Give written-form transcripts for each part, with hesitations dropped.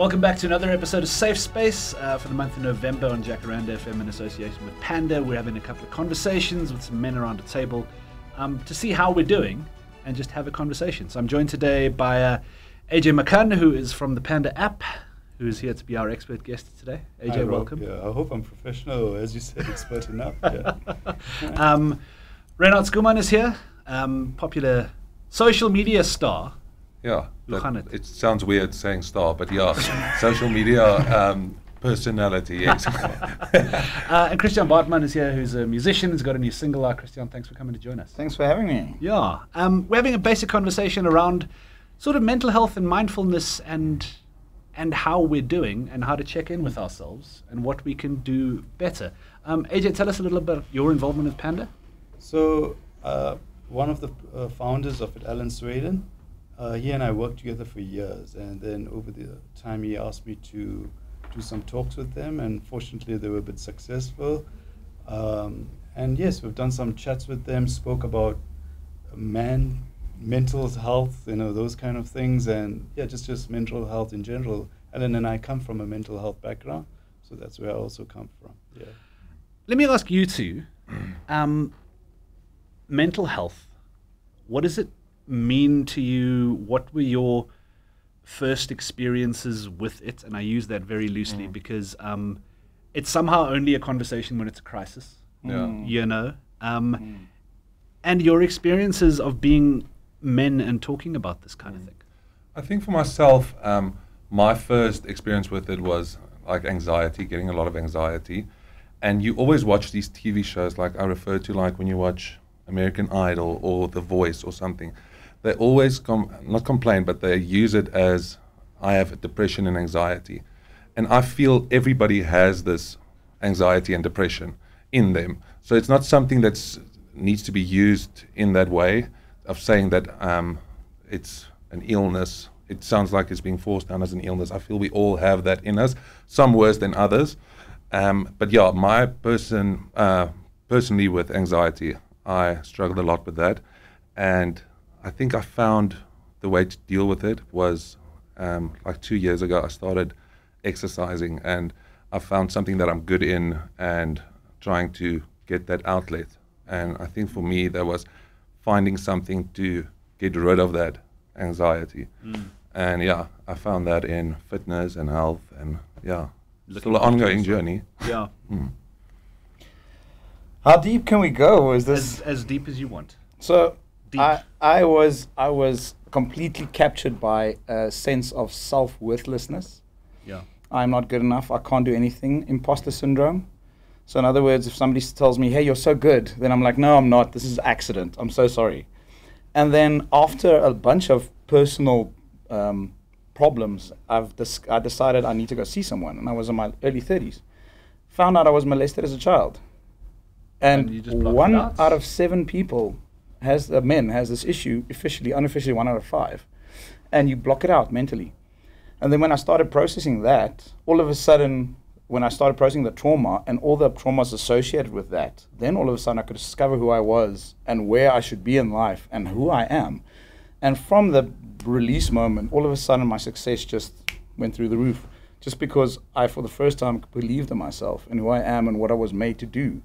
Welcome back to another episode of Safe Space for the month of November on Jacaranda FM in association with Panda. We're having a couple of conversations with some men around a table to see how we're doing and just have a conversation. So I'm joined today by AJ McKenzie, who is from the Panda app, who is here to be our expert guest today. AJ, Hi, Rob. welcome. Yeah, I hope I'm professional, as you said, expert enough. Yeah. Rynhardt Schoeman is here, popular social media star. Yeah, Rynhardt. it sounds weird saying star, but yeah, social media personality, yes. And Christiaan Baardman is here, who's a musician. He's got a new single out. Christiaan, thanks for coming to join us. Thanks for having me. Yeah, we're having a basic conversation around sort of mental health and mindfulness and how we're doing and how to check in with ourselves and what we can do better. AJ, tell us a little about your involvement with Panda. So, one of the founders of it, Alan Sweden, he and I worked together for years, and then over the time he asked me to do some talks with them, and fortunately they were a bit successful. And yes, we've done some chats with them, spoke about mental health, those kind of things, and yeah, just mental health in general. Alan and I come from a mental health background, so that's where I also come from. Yeah. Let me ask you two, mental health, what does it mean to you? What were your first experiences with it? And I use that very loosely because it's somehow only a conversation when it's a crisis, and your experiences of being men and talking about this kind of thing. I think for myself, my first experience with it was like anxiety, getting a lot of anxiety. And you always watch these TV shows, like I refer to, like when you watch American Idol or The Voice or something. They always not complain, but they use it as, I have depression and anxiety. And I feel everybody has this anxiety and depression in them. So it's not something that needs to be used in that way of saying that it's an illness. It sounds like it's being forced down as an illness. I feel we all have that in us, some worse than others. But yeah, my personally with anxiety, I struggled a lot with that. And I think I found the way to deal with it was like 2 years ago, I started exercising, and I found something that I'm good in and trying to get that outlet. And I think for me, that was finding something to get rid of that anxiety. And yeah, I found that in fitness and health, and yeah, still an ongoing journey. Yeah. How deep can we go? Is this as deep as you want? So Deep. I was completely captured by a sense of self-worthlessness. Yeah. I'm not good enough. I can't do anything. Imposter syndrome. So in other words, if somebody tells me, "Hey, you're so good," then I'm like, "No, I'm not. This is accident. I'm so sorry." And then after a bunch of personal problems, I decided I need to go see someone, and I was in my early 30s. Found out I was molested as a child, and you just blocked one it out? out of 7 people men has this issue, unofficially 1 out of 5, and you block it out mentally. And then when I started processing that, all of a sudden, when I started processing the trauma and all the traumas associated with that, then all of a sudden I could discover who I was and where I should be in life and who I am. And from the release moment, all of a sudden my success just went through the roof, just because I, for the first time, believed in myself and who I am and what I was made to do.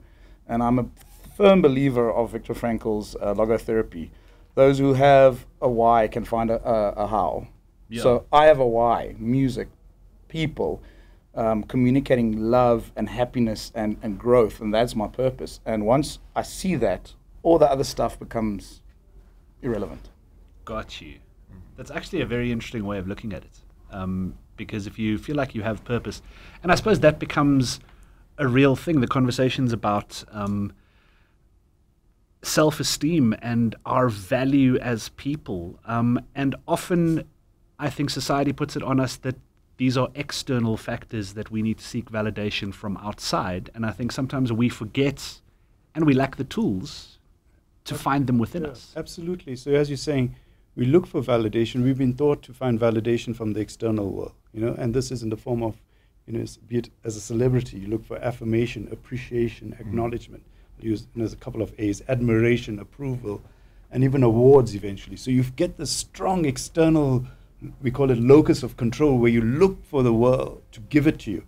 And I'm a firm believer of Viktor Frankl's logotherapy. Those who have a why can find a how. Yeah. So I have a why: music, people, communicating love and happiness and growth, and that's my purpose. And once I see that, all the other stuff becomes irrelevant. Got you. That's actually a very interesting way of looking at it. Because if you feel like you have purpose, and I suppose that becomes a real thing, the conversations about self-esteem and our value as people. And often I think society puts it on us that these are external factors that we need to seek validation from outside. And I think sometimes we forget and we lack the tools to find them within us. Absolutely. So as you're saying, we look for validation. We've been taught to find validation from the external world, and this is in the form of, be it as a celebrity, you look for affirmation, appreciation, acknowledgement. There's a couple of A's: admiration, approval, and even awards eventually. So you get this strong external we call it locus of control, where you look for the world to give it to you.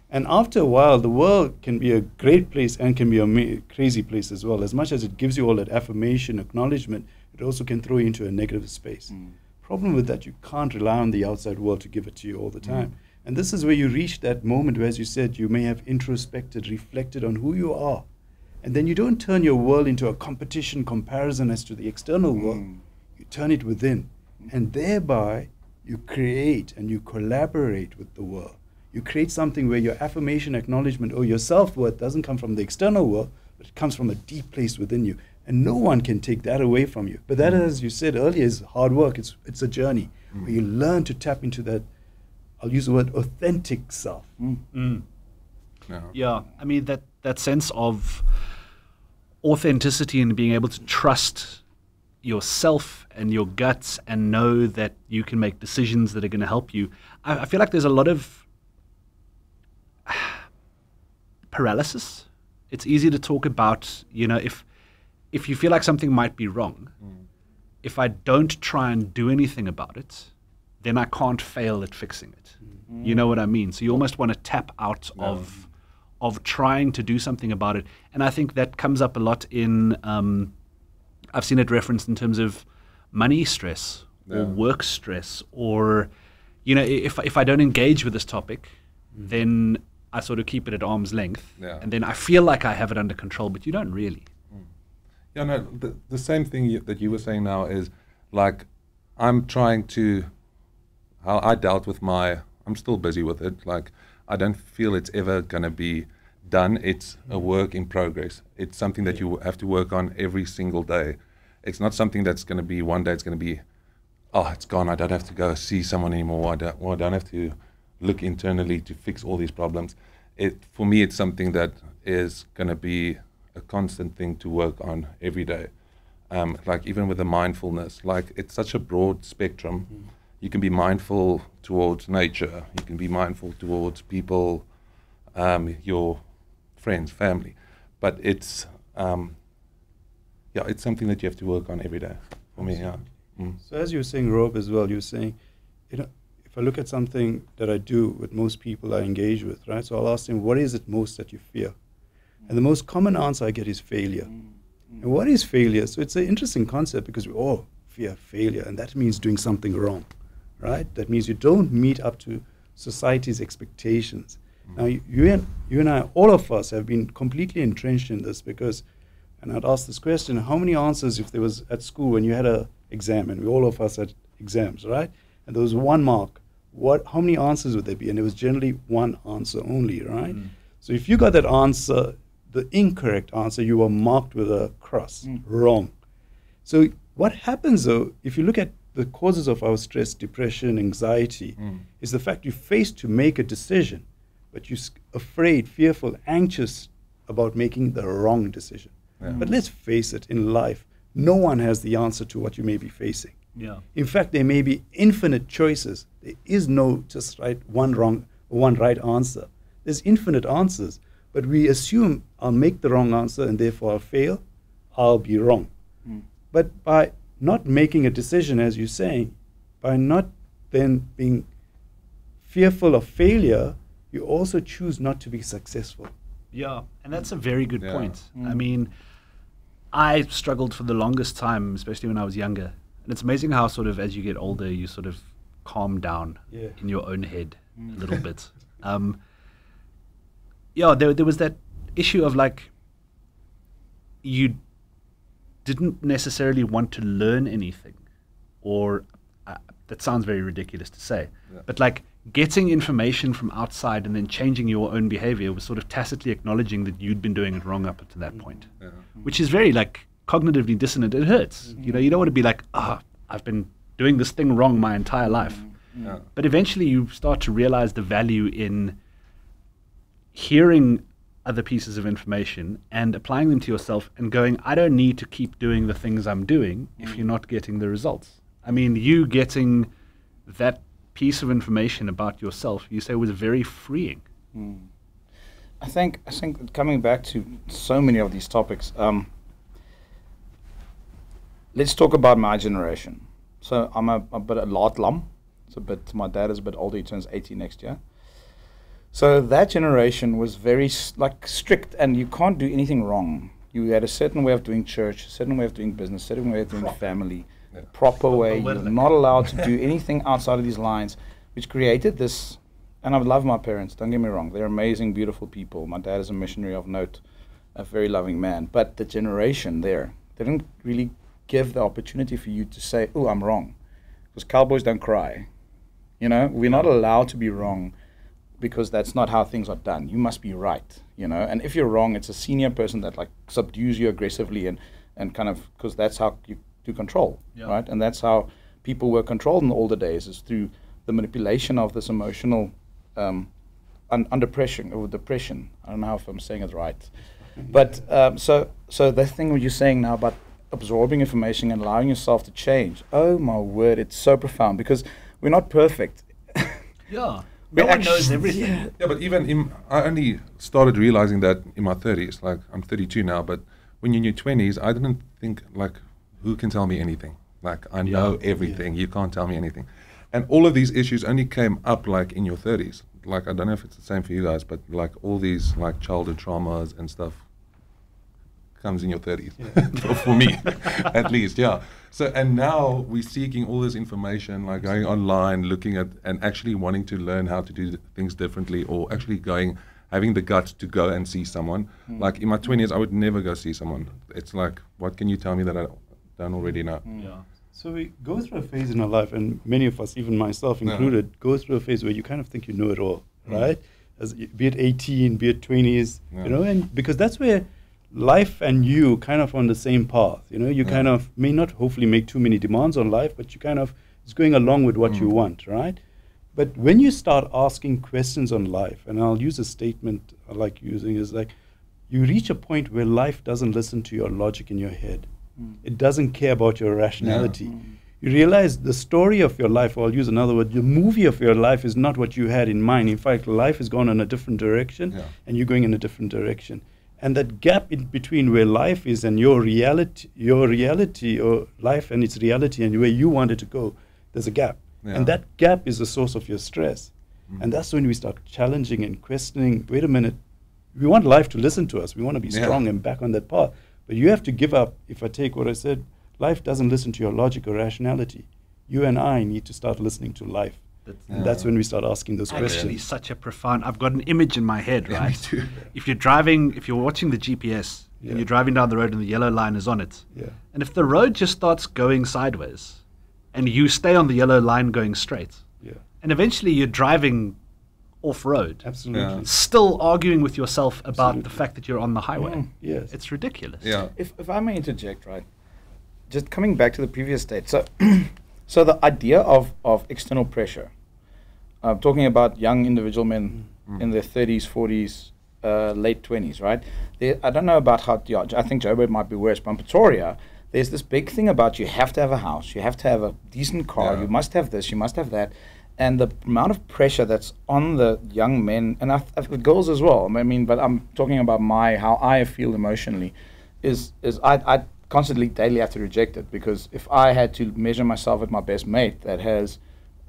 And after a while, the world can be a great place and can be a crazy place as well. As much as it gives you all that affirmation, acknowledgement, it also can throw you into a negative space. Problem with that, you can't rely on the outside world to give it to you all the time. And this is where you reach that moment where, as you said, you may have introspected, reflected on who you are. And then you don't turn your world into a competition, comparison as to the external world. You turn it within. And thereby, you create and you collaborate with the world. You create something where your affirmation, acknowledgement, or your self-worth doesn't come from the external world, but it comes from a deep place within you. And no one can take that away from you. But that, as you said earlier, is hard work. It's a journey where you learn to tap into that, I'll use the word, authentic self. Yeah, I mean, that sense of authenticity and being able to trust yourself and your guts and know that you can make decisions that are going to help you. I feel like there's a lot of paralysis. It's easy to talk about, if you feel like something might be wrong, if I don't try and do anything about it, then I can't fail at fixing it. You know what I mean? So you almost want to tap out of trying to do something about it. And I think that comes up a lot in, I've seen it referenced in terms of money stress or work stress, or, if I don't engage with this topic, then I sort of keep it at arm's length. And then I feel like I have it under control, but you don't really. Yeah, no, the same thing that you were saying now is, like, I'm trying to, how I dealt with I'm still busy with it. Like, I don't feel it's ever going to be done. It's a work in progress. It's something that you have to work on every single day. It's not something that's going to be one day it's going to be, it's gone. I don't have to go see someone anymore. I don't have to look internally to fix all these problems. For me, it's something that is going to be a constant thing to work on every day. Like, even with the mindfulness, like, it's such a broad spectrum. You can be mindful towards nature. You can be mindful towards people, your friends, family. But it's something that you have to work on every day for me. So as you were saying, Rob, as well, you were saying, if I look at something that I do with most people I engage with, right? So I'll ask them, what is it most that you fear? And the most common answer I get is failure. And what is failure? So it's an interesting concept, because we all fear failure, and that means doing something wrong, right? That means you don't meet up to society's expectations. Now, you and I, all of us, have been completely entrenched in this, because, and I'd ask this question, how many answers, if there was at school when you had an exam, and all of us had exams, right? And there was 1 mark, how many answers would there be? And it was generally one answer only, right? So if you got that answer, the incorrect answer, you were marked with a cross, wrong. So what happens, though, if you look at the causes of our stress, depression, anxiety, is the fact you're faced to make a decision, but you're afraid, fearful, anxious about making the wrong decision. But let's face it, in life, no one has the answer to what you may be facing. In fact, there may be infinite choices. There is no just one wrong or one right answer. There's infinite answers. But we assume I'll make the wrong answer and therefore I'll fail, I'll be wrong. But by not making a decision, as you're saying, by not then being fearful of failure, you also choose not to be successful. Yeah, and that's a very good point. I mean, I struggled for the longest time, especially when I was younger. And it's amazing how sort of as you get older, you sort of calm down in your own head a little bit. There was that issue of, like, you didn't necessarily want to learn anything, or that sounds very ridiculous to say, but like getting information from outside and then changing your own behavior was sort of tacitly acknowledging that you'd been doing it wrong up to that point, which is very, like, cognitively dissonant. It hurts. You don't want to be like, I've been doing this thing wrong my entire life. But eventually you start to realize the value in hearing other pieces of information and applying them to yourself and going, I don't need to keep doing the things I'm doing if you're not getting the results. I mean, you getting that piece of information about yourself, you say, was very freeing. I think coming back to so many of these topics, let's talk about my generation. So I'm a bit a laat lam. My dad is a bit older. He turns 80 next year. So that generation was very strict, and you can't do anything wrong. You had a certain way of doing church, a certain way of doing business, a certain way of doing family, proper way. You're not allowed to do anything outside of these lines, which created this. And I love my parents, don't get me wrong. They're amazing, beautiful people. My dad is a missionary of note, a very loving man. But the generation there, they didn't really give the opportunity for you to say, oh, I'm wrong. Because cowboys don't cry. We're not allowed to be wrong, because that's not how things are done. You must be right, And if you're wrong, it's a senior person that subdues you aggressively and kind of, because that's how you do control, right? And that's how people were controlled in the older days, is through the manipulation of this emotional under pressure or depression. I don't know if I'm saying it right, but so the thing what you're saying now about absorbing information and allowing yourself to change. Oh my word, it's so profound, because we're not perfect. Yeah. No one knows everything. Yeah, but even I only started realizing that in my 30s. Like, I'm 32 now, but when you're in your 20s, I didn't think, who can tell me anything? I know everything. You can't tell me anything. And all of these issues only came up, in your 30s. I don't know if it's the same for you guys, but, all these, childhood traumas and stuff comes in your 30s. Yeah. for me, at least, yeah. So, and now we're seeking all this information, going online, looking at, and actually wanting to learn how to do things differently, or actually having the guts to go and see someone. In my 20s, I would never go see someone. It's what can you tell me that I don't already know? Yeah. So we go through a phase in our life, and many of us, even myself included, go through a phase where you kind of think you know it all, right? Be it 18, be it 20s, and because that's where life and you kind of on the same path. You kind of may not hopefully make too many demands on life, but you kind of, it's going along with what you want, right? But when you start asking questions on life, and I'll use a statement I like using, is you reach a point where life doesn't listen to your logic in your head. It doesn't care about your rationality. You realize the story of your life, or I'll use another word, the movie of your life is not what you had in mind. In fact, life has gone in a different direction, and you're going in a different direction. And that gap in between where life is and your reality, or life and its reality and where you want it to go, there's a gap. And that gap is the source of your stress. And that's when we start challenging and questioning, wait a minute, we want life to listen to us. We want to be strong and back on that path. But you have to give up. If I take what I said, life doesn't listen to your logic or rationality. You and I need to start listening to life. And that's when we start asking those questions. Actually, such a profound. I've got an image in my head, right? Me too. If you're watching the GPS and you're driving down the road and the yellow line is on it, and if the road just starts going sideways, and you stay on the yellow line going straight, and eventually you're driving off-road, absolutely, still arguing with yourself about the fact that you're on the highway. Yes, it's ridiculous. Yeah. If I may interject, right? Just coming back to the previous state. So the idea of external pressure, talking about young individual men in their 30s, 40s, late 20s, right? I don't know about how, I think Joburg might be worse, but in Pretoria, there's this big thing about you have to have a house, you have to have a decent car, you must have this, you must have that. And the amount of pressure that's on the young men, and the girls as well, but I'm talking about how I feel emotionally, is I constantly, daily have to reject it, because if I had to measure myself with my best mate that has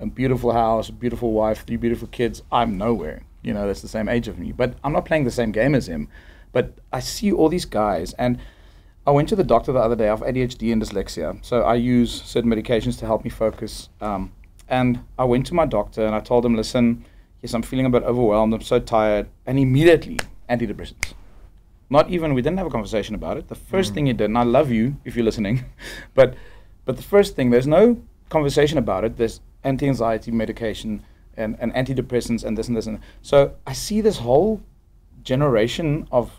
a beautiful house, a beautiful wife, 3 beautiful kids, I'm nowhere. That's the same age of me. But I'm not playing the same game as him. But I see all these guys, and I went to the doctor the other day. I have ADHD and dyslexia, so I use certain medications to help me focus. And I went to my doctor and I told him, listen, yes, I'm feeling a bit overwhelmed, I'm so tired. And immediately, antidepressants. Not even, we didn't have a conversation about it. The first thing he did, and I love you if you're listening, but the first thing, there's no conversation about it. There's anti-anxiety medication and antidepressants and this and this. So I see this whole generation of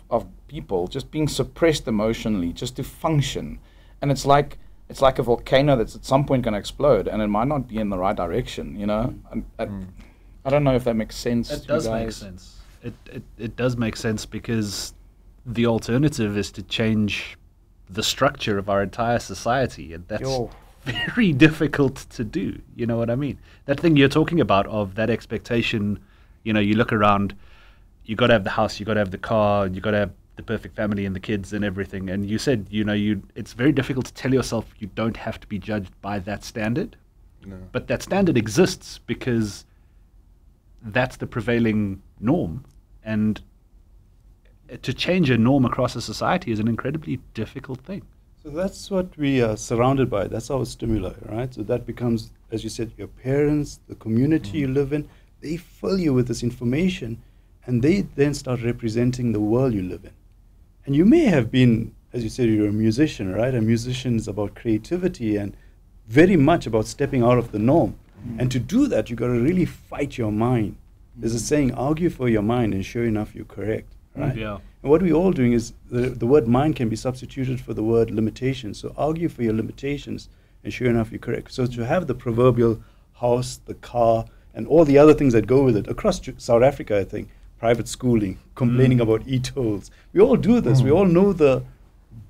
people just being suppressed emotionally just to function. And it's like a volcano that's at some point going to explode, and it might not be in the right direction, I don't know if that makes sense. It does make sense. It does make sense, because the alternative is to change the structure of our entire society, and that's very difficult to do. You know what I mean? That thing you're talking about of that expectation, you look around, you got to have the house, you got to have the car, you got to have the perfect family and the kids and everything. And you said, it's very difficult to tell yourself you don't have to be judged by that standard. No. But that standard exists because that's the prevailing norm. And to change a norm across a society is an incredibly difficult thing. So that's what we are surrounded by. That's our stimuli, right? So that becomes, as you said, your parents, the community you live in, they fill you with this information, and they then start representing the world you live in. And you may have been, as you said, you're a musician, right? A musician is about creativity and very much about stepping out of the norm. And to do that, you've got to really fight your mind. There's a saying, argue for your mind, and sure enough, you're correct, right? Yeah. And what we're all doing is the word mind can be substituted for the word limitations. So argue for your limitations, and sure enough, you're correct. So to have the proverbial house, the car, and all the other things that go with it, across South Africa, I think, private schooling, complaining about e-tolls. We all do this. We all know the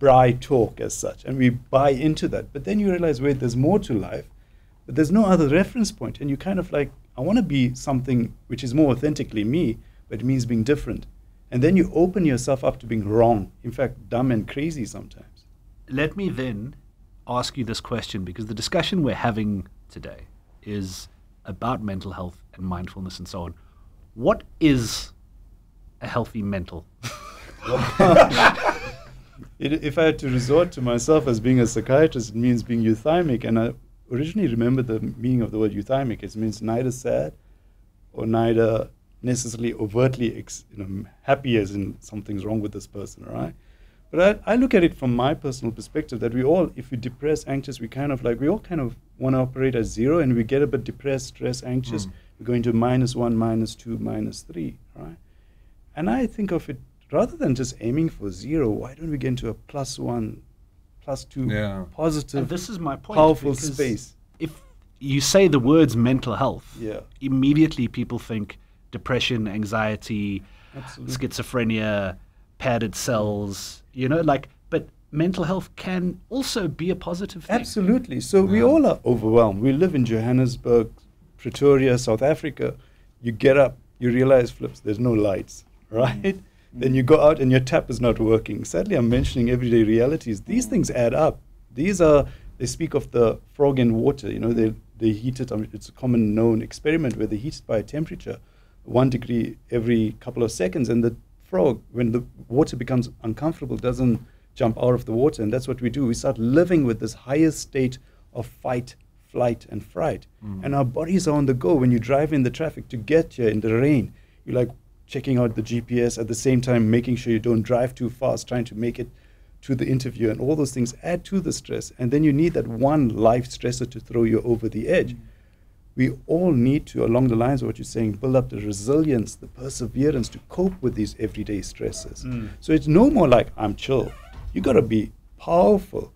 braai talk as such, and we buy into that. But then you realize, wait, there's more to life, but there's no other reference point. And you kind of like, I want to be something which is more authentically me, but it means being different. And then you open yourself up to being wrong, in fact, dumb and crazy sometimes. Let me then ask you this question, because the discussion we're having today is about mental health and mindfulness and so on. What is a healthy mental? If I had to resort to myself as being a psychiatrist, it means being euthymic. And I originally remember the meaning of the word euthymic. It means neither sad or neither necessarily overtly happy as in something's wrong with this person, right? But I look at it from my personal perspective that we all, if we depressed, anxious, we all kind of want to operate at zero, and we get a bit depressed, stressed, anxious. We go into -1, -2, -3, right? And I think of it, rather than just aiming for zero, why don't we get into a +1, +2, positive, And this is my point, powerful because space? If you say the words mental health, Yeah. immediately people think depression, anxiety, Absolutely. schizophrenia, padded cells, but mental health can also be a positive thing. Absolutely. So we all are overwhelmed. We live in Johannesburg, Pretoria, South Africa. You get up, you realize, flips, there's no lights, right? Then you go out and your tap is not working. Sadly, I'm mentioning everyday realities. These things add up. They speak of the frog in water. They heat it. It's a common known experiment where they heat it by a temperature 1 degree every couple of seconds, and the frog, when the water becomes uncomfortable, doesn't jump out of the water. And that's what we do. We start living with this highest state of fight, flight, and fright. And our bodies are on the go. When you drive in the traffic to get here in the rain, you're like checking out the GPS, at the same time making sure you don't drive too fast, trying to make it to the interview, and all those things add to the stress. And then you need that one life stressor to throw you over the edge. We all need to, along the lines of what you're saying, build up the resilience, the perseverance to cope with these everyday stresses. So it's no more like, I'm chill. You got to be powerful,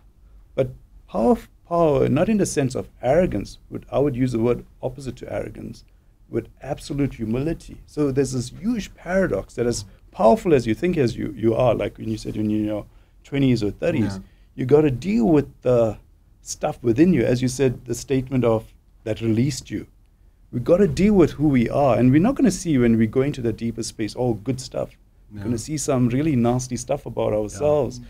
but power, not in the sense of arrogance. I would use the word opposite to arrogance, with absolute humility. So there's this huge paradox that as powerful as you think as you are, like when you said in your 20s or 30s, you got to deal with the stuff within you. As you said, the statement of that released you. We've got to deal with who we are, and we're not going to see, when we go into the deeper space, all good stuff. We're going to see some really nasty stuff about ourselves.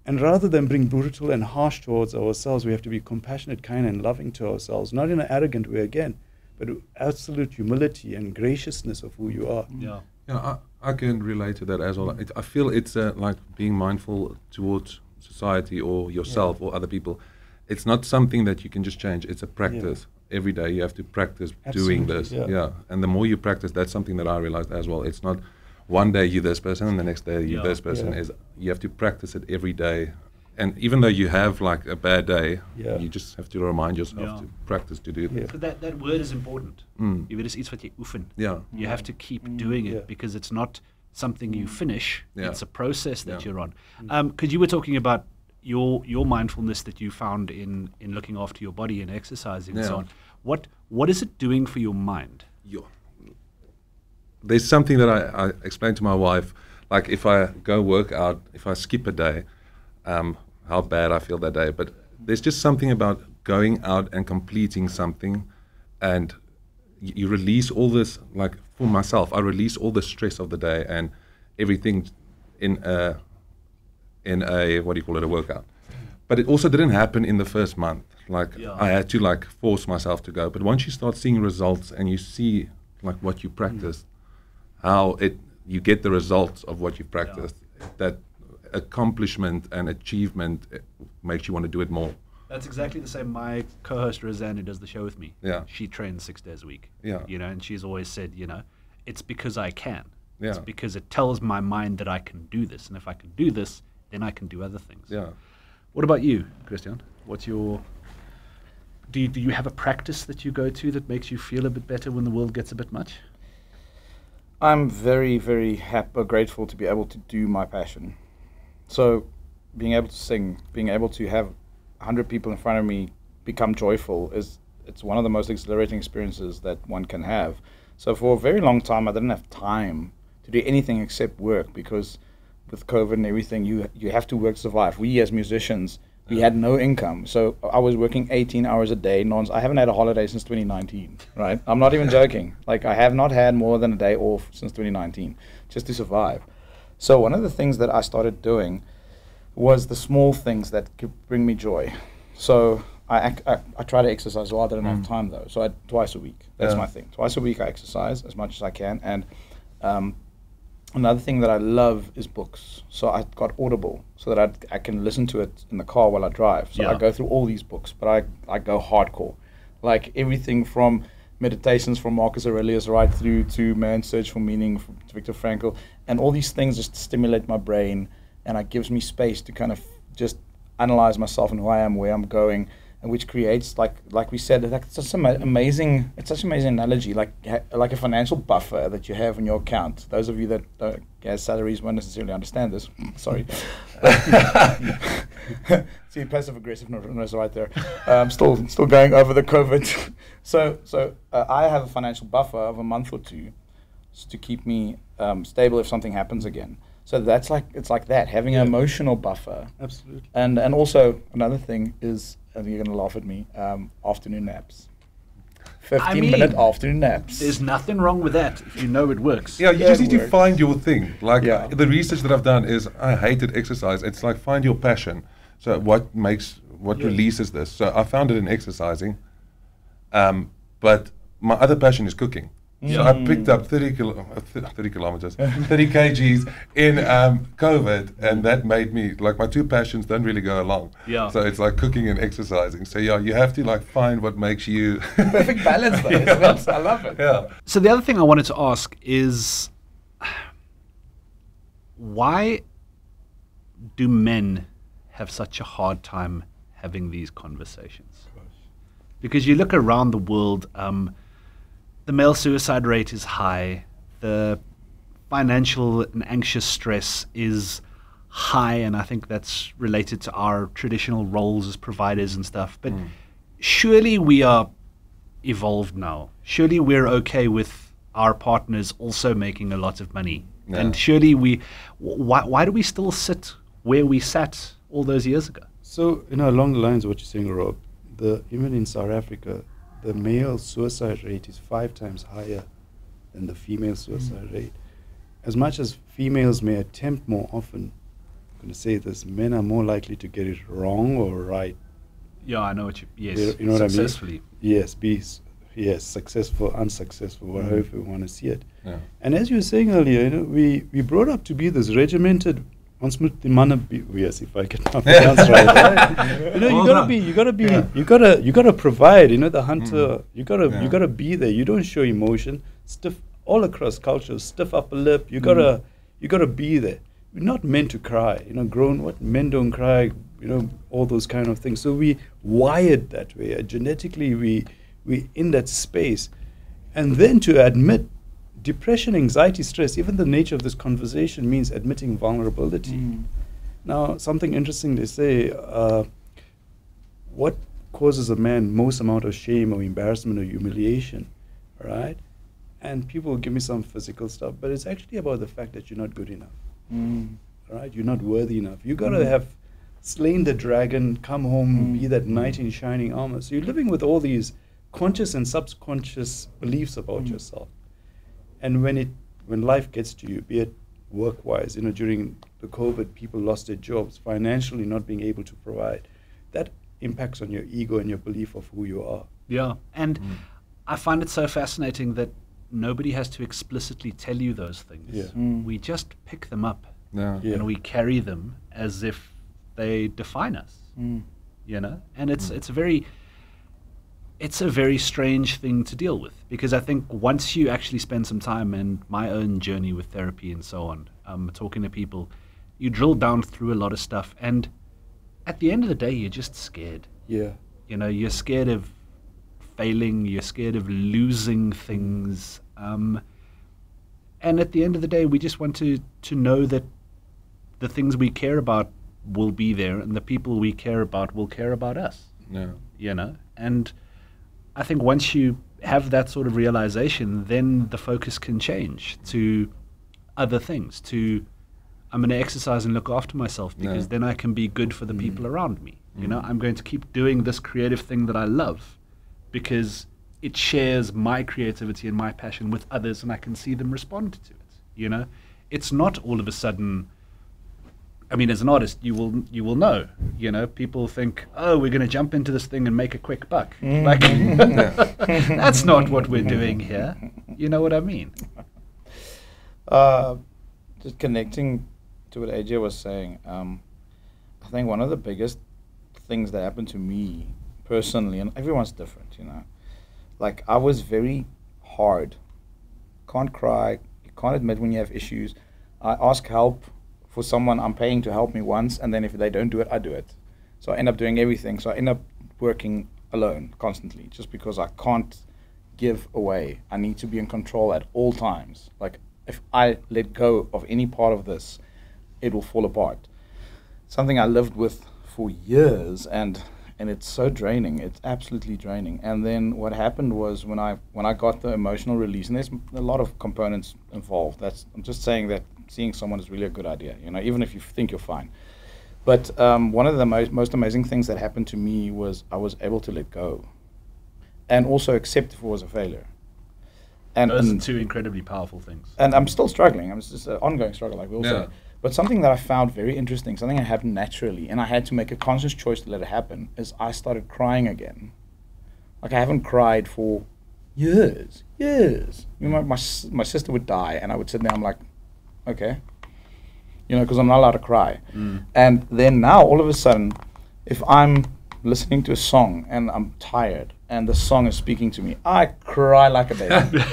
And rather than being brutal and harsh towards ourselves, we have to be compassionate, kind, and loving to ourselves, not in an arrogant way again, but with absolute humility and graciousness of who you are. Yeah, I can relate to that as well. I feel it's like being mindful towards society or yourself or other people. It's not something that you can just change. It's a practice. Every day you have to practice doing this. And the more you practice, that's something that I realized as well. It's not one day you're this person and the next day you're this person. Is you have to practice it every day. And even though you have like a bad day, you just have to remind yourself to practice to do this. So that word is important. Jy weet, is iets wat jy oefen. You have to keep doing it because it's not something you finish. It's a process that you're on. Because you were talking about your mindfulness that you found in looking after your body and exercising and so on. What is it doing for your mind? There's something that I explained to my wife, like if I go work out, if I skip a day, how bad I feel that day. But there's just something about going out and completing something, and you release all this, like for myself, I release all the stress of the day and everything in a what do you call it, a workout. But it also didn't happen in the first month. Like Yeah. I had to like force myself to go. But once you start seeing results and you see like what you practiced, how you get the results of what you practiced, that accomplishment and achievement makes you want to do it more. That's exactly the same. My co-host Rozanne, who does the show with me, Yeah. she trains 6 days a week. Yeah. And she's always said, it's because I can. Yeah. It's because it tells my mind that I can do this, and if I can do this, then I can do other things. Yeah. What about you, Christiaan? What's your? Do you have a practice that you go to that makes you feel a bit better when the world gets a bit much? I'm very, very grateful to be able to do my passion. So, being able to sing, being able to have 100 people in front of me become joyful it's one of the most exhilarating experiences that one can have. So for a very long time, I didn't have time to do anything except work, because with COVID and everything, you have to work to survive. We as musicians, we had no income. So I was working 18 hours a day. I haven't had a holiday since 2019, right? I'm not even joking. Like, I have not had more than a day off since 2019 just to survive. So one of the things that I started doing was the small things that could bring me joy. So I try to exercise. Well, I don't have time though. So twice a week. That's my thing. Twice a week I exercise as much as I can. And another thing that I love is books. So I got Audible so that I can listen to it in the car while I drive. So I go through all these books, but I go hardcore. Like everything from Meditations from Marcus Aurelius right through to Man's Search for Meaning from Viktor Frankl. And all these things just stimulate my brain, and it gives me space to kind of just analyze myself and who I am, where I'm going, and which creates, like we said, it's such an amazing analogy, like a financial buffer that you have in your account. Those of you that don't have salaries won't necessarily understand this. Sorry. See, passive aggressiveness right there. Still going over the COVID. So I have a financial buffer of a month or two to keep me stable if something happens again. So it's like that, having an emotional buffer. Absolutely. And also another thing is, and you're going to laugh at me, afternoon naps. 15-minute afternoon naps. There's nothing wrong with that if you know it works. Yeah, you just need to find your thing. Like the research that I've done is I hated exercise. It's like find your passion. So what releases this? So I found it in exercising, but my other passion is cooking. So I picked up 30 kilometers, 30 kgs in COVID, and that made me, like, my two passions don't really go along. Yeah. So it's like cooking and exercising. So yeah, you have to like find what makes you perfect balance though. Yeah. I love it. Yeah. So the other thing I wanted to ask is, why do men have such a hard time having these conversations? Because you look around the world, the male suicide rate is high. The financial and anxious stress is high, and I think that's related to our traditional roles as providers and stuff. But surely we are evolved now. Surely we're okay with our partners also making a lot of money. Yeah. And surely why do we still sit where we sat all those years ago? So, along the lines of what you're saying, Rob, even in South Africa, the male suicide rate is 5 times higher than the female suicide rate. As much as females may attempt more often, I'm going to say this, men are more likely to get it wrong or right. Yeah, I know what yes, You know what I mean? successfully. Yes, successful, unsuccessful, however you want to see it. Yeah. And as you were saying earlier, we brought up to be this regimented. Ons moet die manne be, yes, if I can pronounce right. You gotta provide. The hunter. You gotta be there. You don't show emotion. Stiff all across cultures. Stiff upper lip. You gotta be there. We're not meant to cry. Men don't cry. All those kind of things. So we wired that way. Genetically, we in that space, and then to admit. Depression, anxiety, stress, even the nature of this conversation means admitting vulnerability. Now, something interesting they say, what causes a man most amount of shame or embarrassment or humiliation, right? And people will give me some physical stuff, but it's actually about the fact that you're not good enough, right? You're not worthy enough. You got to have slain the dragon, come home, be that knight in shining armor. So you're living with all these conscious and subconscious beliefs about yourself. And when life gets to you, be it work-wise, during the COVID, people lost their jobs, financially not being able to provide. That impacts on your ego and your belief of who you are. Yeah. And I find it so fascinating that nobody has to explicitly tell you those things. Yeah. We just pick them up Yeah. Yeah. and we carry them as if they define us. You know, and it's a very strange thing to deal with, because I think once you actually spend some time in my own journey with therapy and so on, talking to people, you drill down through a lot of stuff, and at the end of the day, you're just scared. Yeah. You know, you're scared of failing, you're scared of losing things, and at the end of the day, we just want to know that the things we care about will be there, and the people we care about will care about us. Yeah. You know, and I think once you have that sort of realization, then the focus can change to other things, to I'm going to exercise and look after myself, because then I can be good for the people around me. You know, I'm going to keep doing this creative thing that I love because it shares my creativity and my passion with others, and I can see them respond to it. You know, it's not all of a sudden, I mean, as an artist, you will know, you know, people think, oh, we're going to jump into this thing and make a quick buck. Like, that's not what we're doing here. You know what I mean? Just connecting to what AJ was saying, I think one of the biggest things that happened to me personally, and everyone's different, you know, like I was very hard. Can't cry. You can't admit when you have issues. I ask help for someone I'm paying to help me once, and then if they don't do it, I do it. So I end up doing everything. So I end up working alone constantly, just because I can't give away. I need to be in control at all times. Like if I let go of any part of this, it will fall apart. Something I lived with for years, and it's so draining. It's absolutely draining. And then what happened was when I got the emotional release, and there's a lot of components involved. I'm just saying that seeing someone is really a good idea, you know, even if you think you're fine. But one of the most amazing things that happened to me was I was able to let go and also accept if it was a failure. And those are two incredibly powerful things. And I'm still struggling. It's just an ongoing struggle, like we all say. But something that I found very interesting, something that happened naturally, and I had to make a conscious choice to let it happen, is I started crying again. Like I haven't cried for years. You know, my sister would die, and I would sit there, I'm like, okay, you know, because I'm not allowed to cry. And then now, all of a sudden, if I'm listening to a song and I'm tired and the song is speaking to me, I cry like a baby.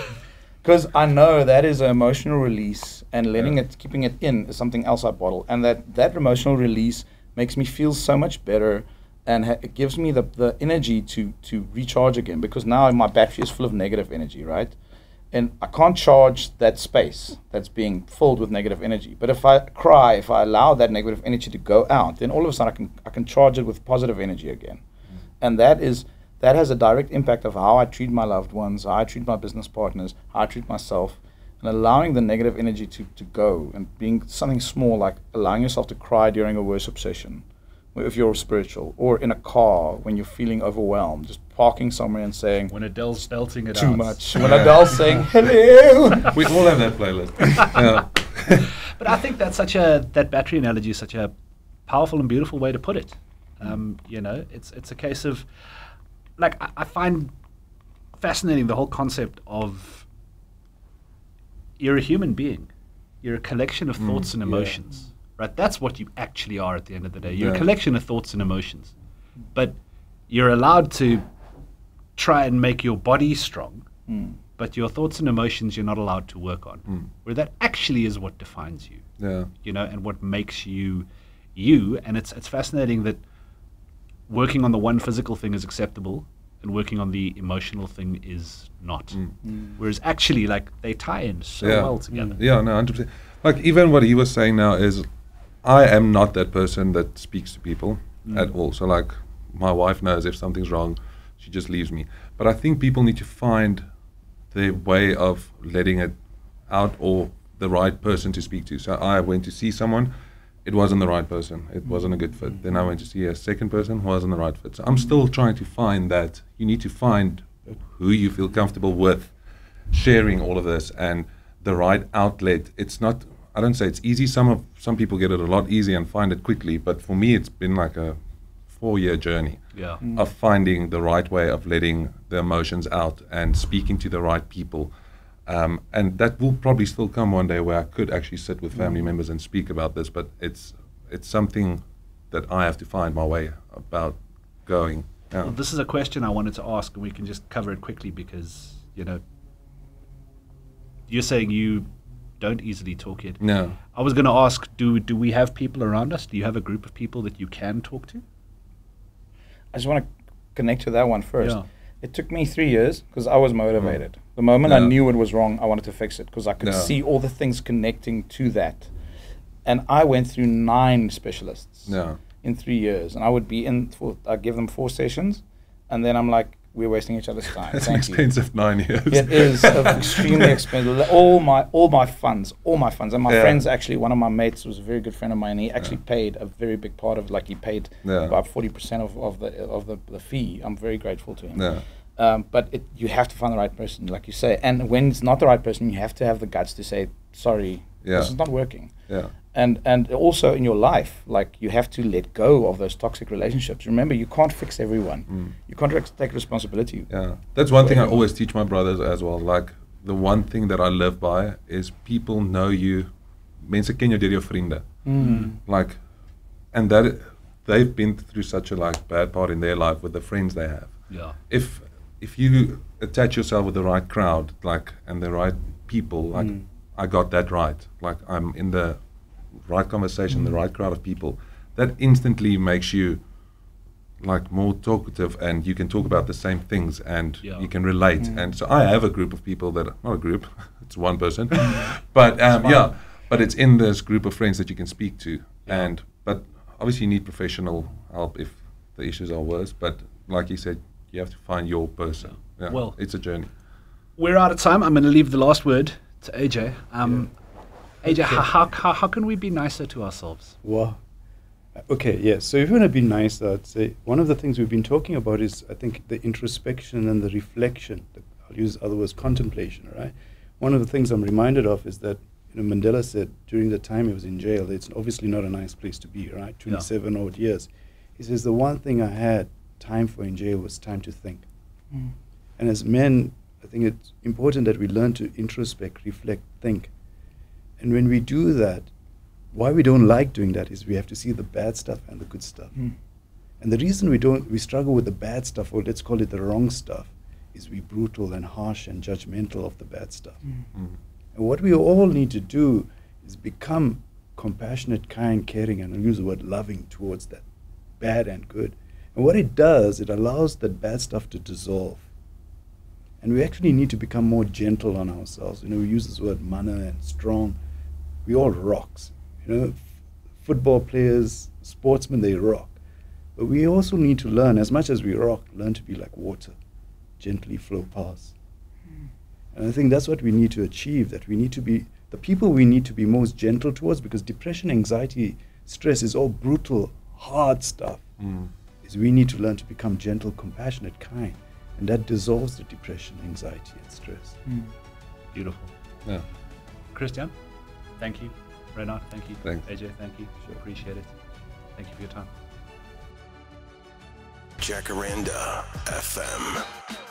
Because I know that is an emotional release, and letting it, keeping it in is something else I bottle. And that emotional release makes me feel so much better, and it gives me the energy to recharge again, because now my battery is full of negative energy, right? And I can't charge that space that's being filled with negative energy. But if I cry, if I allow that negative energy to go out, then all of a sudden I can charge it with positive energy again. And that has a direct impact of how I treat my loved ones, how I treat my business partners, how I treat myself, and allowing the negative energy to go, and being something small, like allowing yourself to cry during a worship session, if you're spiritual, or in a car when you're feeling overwhelmed, just parking somewhere and saying, when Adele's belting it too out. much. When Adele's saying, hello. We all have that playlist. Yeah. But I think that battery analogy is such a powerful and beautiful way to put it. You know, it's a case of, like, I find fascinating the whole concept of you're a human being. You're a collection of thoughts and emotions. Right? That's what you actually are at the end of the day. You're a collection of thoughts and emotions. But you're allowed to try and make your body strong, but your thoughts and emotions you're not allowed to work on. Where that actually is what defines you. Yeah. You know, and what makes you you. And it's fascinating that working on the one physical thing is acceptable and working on the emotional thing is not. Whereas actually, like, they tie in so well together. Yeah, no, 100%. Like, even what he was saying now is, I am not that person that speaks to people at all. So, like, my wife knows if something's wrong, she just leaves me. But I think people need to find their way of letting it out, or the right person to speak to. So I went to see someone, it wasn't the right person. It wasn't a good fit. Then I went to see a second person, wasn't the right fit. So I'm still trying to find that. You need to find who you feel comfortable with sharing all of this, and the right outlet. It's not, I don't say it's easy. Some people get it a lot easier and find it quickly. But for me, it's been like a 4-year journey Yeah. of finding the right way of letting the emotions out and speaking to the right people. And that will probably still come one day where I could actually sit with family members and speak about this, but it's something that I have to find my way about going. Yeah. Well, this is a question I wanted to ask, and we can just cover it quickly because, you're saying you don't easily talk it. No. I was going to ask, do we have people around us? Do you have a group of people that you can talk to? I just want to connect to that one first. Yeah. It took me 3 years because I was motivated. The moment I knew it was wrong, I wanted to fix it because I could see all the things connecting to that. And I went through 9 specialists in 3 years. And I would be I'd give them 4 sessions. And then I'm like, we're wasting each other's time. It's an expensive 9 years. It is extremely expensive. All my funds. And my friends, actually, one of my mates was a very good friend of mine. He actually paid a very big part of, like he paid about 40% of the fee. I'm very grateful to him. Yeah. But you have to find the right person, like you say. And when it's not the right person, you have to have the guts to say, sorry, this is not working. Yeah. And also in your life, like you have to let go of those toxic relationships. Remember, you can't fix everyone. You can't take responsibility. Yeah, that's one thing I always teach my brothers as well. Like the one thing that I live by is people know you. Mense ken jou deur jou vriende. Like, and that they've been through such a bad part in their life with the friends they have. Yeah. If you attach yourself with the right crowd, and the right people, I got that right. Like I'm in the right conversation, the right crowd of people, that instantly makes you more talkative, and you can talk about the same things, and you can relate. And so I have a group of people that not a group, it's one person, but but it's in this group of friends that you can speak to. But obviously you need professional help if the issues are worse. But like you said, you have to find your person. Yeah. Well, it's a journey. We're out of time. I'm going to leave the last word to AJ. AJ, how can we be nicer to ourselves? Well, okay, yes. So if you want to be nicer, I'd say one of the things we've been talking about is, I think, the introspection and the reflection. I'll use other words, contemplation, right? One of the things I'm reminded of is that Mandela said during the time he was in jail, it's obviously not a nice place to be, right? 27 odd years. He says, the one thing I had time for in jail was time to think. And as men, I think it's important that we learn to introspect, reflect, think. And when we do that, why we don't like doing that is we have to see the bad stuff and the good stuff. And the reason we struggle with the bad stuff, or let's call it the wrong stuff, is we're brutal and harsh and judgmental of the bad stuff. And what we all need to do is become compassionate, kind, caring, and I'll use the word loving towards that bad and good. And what it does, it allows that bad stuff to dissolve. And we actually need to become more gentle on ourselves. We use this word mana and strong. We all rocks. Football players, sportsmen, they rock. But we also need to learn, as much as we rock, learn to be like water, gently flow past. And I think that's what we need to achieve, that we need to be, the people we need to be most gentle towards, because depression, anxiety, stress is all brutal, hard stuff. Is we need to learn to become gentle, compassionate, kind. And that dissolves the depression, anxiety, and stress. Beautiful. Yeah. Christiaan, thank you. Rynhardt, thank you. Thanks. AJ, thank you. Appreciate it. Thank you for your time. Jacaranda FM.